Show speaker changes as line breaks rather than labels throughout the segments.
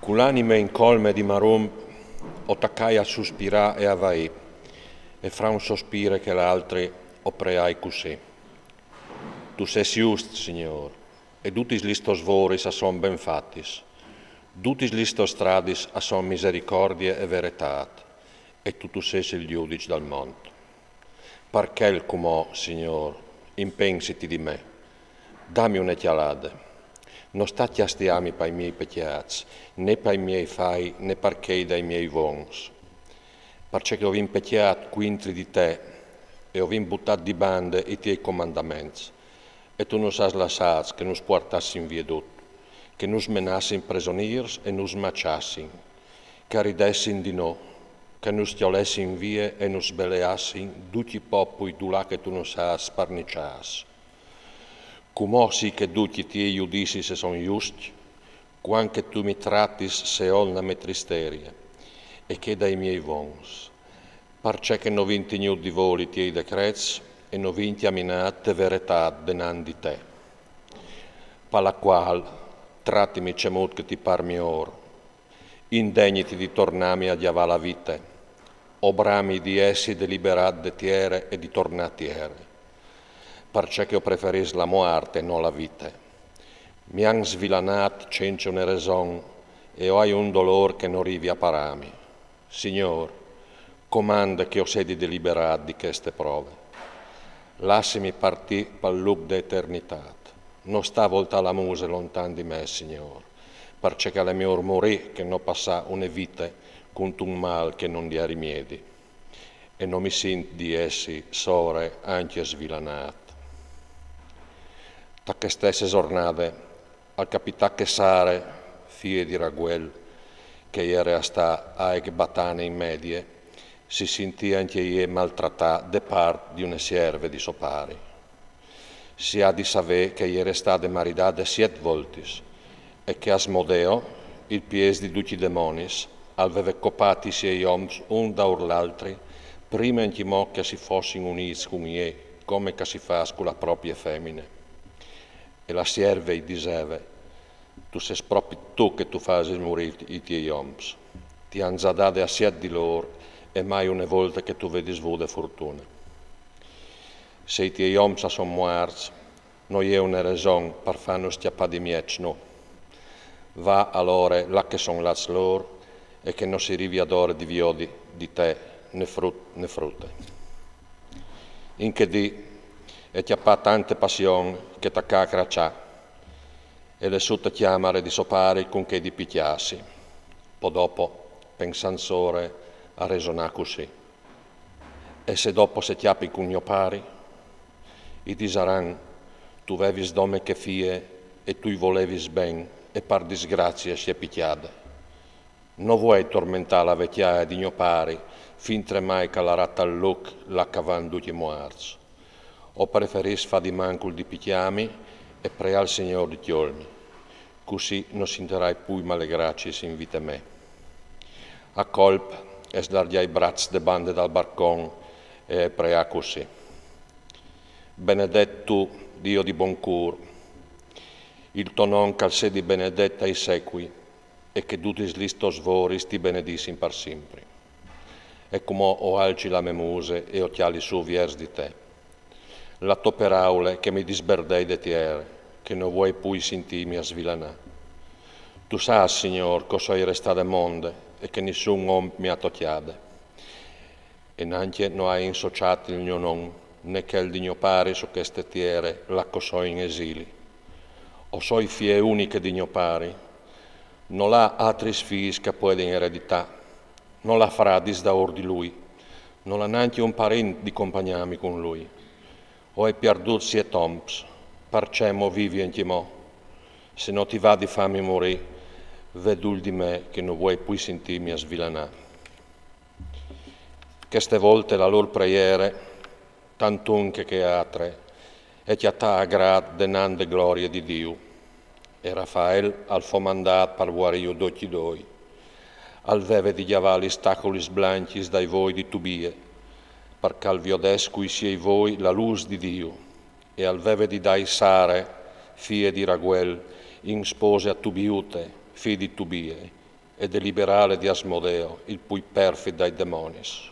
Con l'anima incolme di marum, ottaccai a sospirà e a vai, e fra un sospiro che l'altri opreai così. Tu sei just, Signor, e tutti listos voris a son ben fattis, tutti listos stradis a son misericordie e veretat, e tu sei il giudice dal mondo. Perché comò, Signor, impensiti di me, dammi un'ecchialade. Non stati astiami per i miei pecciati, né per i miei fai, né perché dai miei vons. Perché ho vin pecciato quintri di te, e ho vin buttato di bande i tuoi comandamenti, e tu nos has lasciati che nos portassi in viedut, che nos menassi prigionieri e nos macciassi, che ridessi di noi, che nos tiolessi in vie e nos beleassi tutti i popoli là che tu nos has sparniciati. Come sì che tutti ti giudici se sono giusti, quanche tu mi trattis se ho una metristeria, e che dai miei vons, perché che non vinti di voli ti decrets, e non vinti aminate verità denan di te. Per la qual trattimi cemut che ti parmi oro, indegniti di tornarmi a diava la vita, obrami di essi deliberat de tiere e di tornatiere, perché che io preferis la morte e non la vita. Mi han svilanat senza una ragione e ho un dolore che non rivi a parami. Signor, comanda che io sedi deliberat di queste prove. Lassimi partì per luc d'eternità. Non sta volta la muse lontan di me, Signor, perché che le mie morì che non passa una vita con un mal che non dia rimedi. E non mi sento di essi sore anche svilanat. Da che stesse giornate, al capità Chesare, figlio di Raguel, che era sta a batane in medie, si sentì anche io maltrattato da parte di una serve di sopari. Si ha di sapere che era stata maritata 7 volte e che Asmodeo, il pies di tutti i demonis, aveva copati sei uomini un da l'altro, prima in timò che si fossero uniti con ie, come che si fa con la propria femmina. E la serve gli diceva, tu sei proprio tu che tu fai morire i tuoi uomini. Ti hanno già dato a 7 di loro e mai una volta che tu vedi svude fortuna. Se i tuoi uomini sono morti, non è una ragione per farnos schiappare di mieci, no. Va allora là che sono là loro e che non si riviadore di viodi di te né frutte. In che di e ti appa tante passioni che t'accacra c'ha e le sue chiamare di sopari con che di picchiassi. Poi dopo, pensansore, a resonare così. E se dopo se chiappi con mio pari, i disaran, tu vevis dome che fie e tu volevis ben e par disgrazia si è picchiata. Non vuoi tormentare la vecchiaia di mio pari, fin tremai che la ratta al luc la cavandu ti muarz. O preferis fa di mancul di picchiami e prea al Signore di chiolmi, così non sinterai più male grazie in vita me. A colp es dargli ai brazzi de bande dal barcon e prea così. Benedetto Dio di buon cur, il tuo non cal sedi benedetta i sequi e che tutti listos voris ti benedissin per sempre. E come o alci la memuse e occhiali su viers di te. La tua paraule che mi disberdei de tiere, che non vuoi poi sentirmi a svilanà. Tu sai, Signor, cosa è restato monde e che nessun uomo mi ha tocchiato. E neanche non hai insociato il mio nome, né che il di mio pari su queste tiere la cosò in esili. O so i fie uniche di mio pari, non ha altri figli che può in eredità, non la farà disdaur di lui, non ha neanche un parente di compagnarmi con lui. O è perduto 7 omps, perché mo vivi in timò. Se non ti va di farmi morire, vedul di me che non vuoi più sentirmi a svilanare. Queste volte la loro preghiera, tantunche che altre, e che a grad denande glorie di Dio. E Raffaele al fo mandato per guarire d'occhi doi, al veve di chiavali stacoli sblanchis dai voi di Tubie, perché al viodescui siei voi la luce di Dio, e al veve di dai Sare, figlie di Raguel, in spose a Tubiute, figli di Tubie, e deliberale di Asmodeo, il pui perfida ai demonis.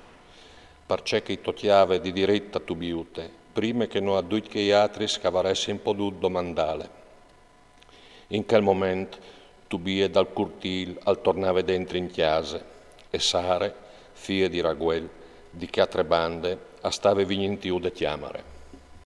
Perché che totiave di diretta tu biute, prima che non aduit che gli altri scavaressero podut domandale. In quel momento tu bie dal curtil al tornave dentro in chiase e Sare, figlia di Raguel, di che altre bande, a stave vignintiu de chiamare.